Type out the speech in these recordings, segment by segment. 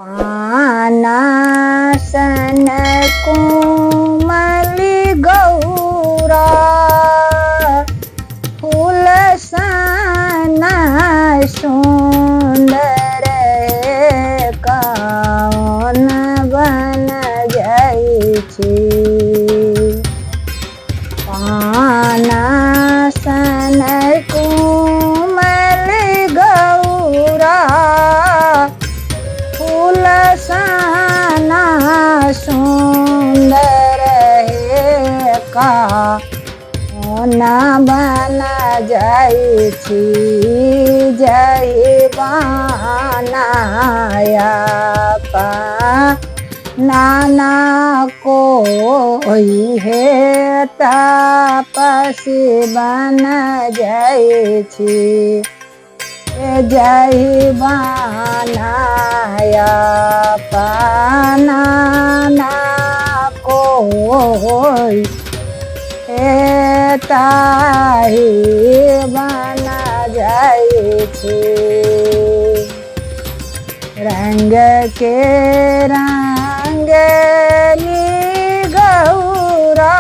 पानासन कोमली गौरा फूलसना सुंदर कौन बन जाइ छी। पानासन कोमल गौरा फूलसना सुंदर कौन बन जाइ छी। जय बनाया नाना कोई है तपसी बन जाइ छी। जय बनाया नाना कोई है ताही बन जाइ छी। रंग के रंगली गौरा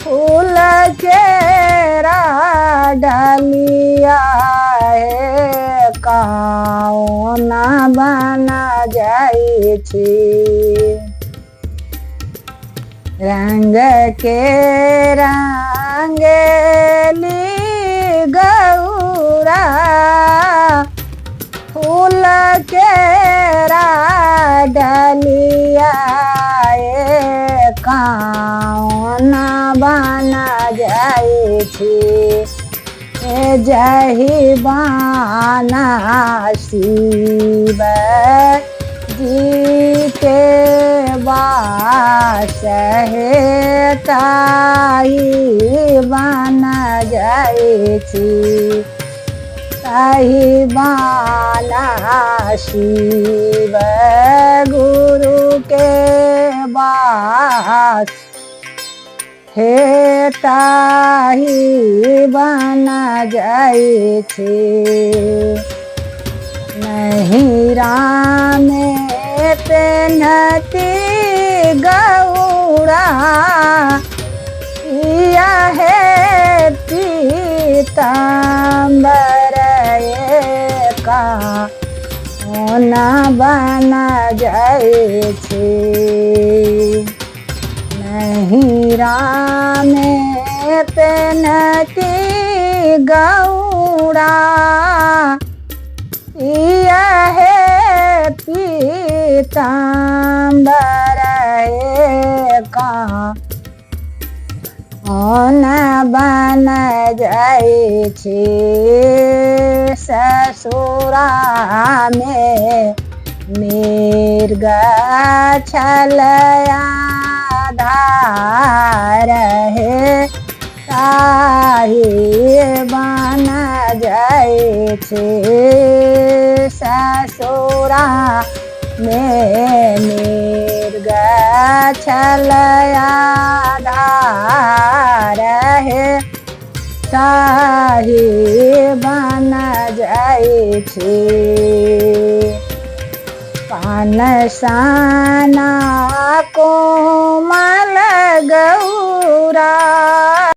फूल केरा डलिया है कौन बन जाइ छी। रंग के रंगली गौरा फूल केरा डलिया कौन बन जाइ छी। जहि बाना शिव जी के वास है ताही बन जाइ छी। ताही बाना शिव गुरु के वास हे ताही बन जाइ छी। नहीं राम पेनती गौरा या है पीताम्बर कौन बन जाइ छी। नहीं राम पेनती गौरा यह पीताम्बर कौन बन जाइ छी। ससुरा में मृग छलया धार है ताही बन जाइ छी। ससुरा में मृग छलया धार है ताही बन जाइ छी। पानसना कोमल गौरा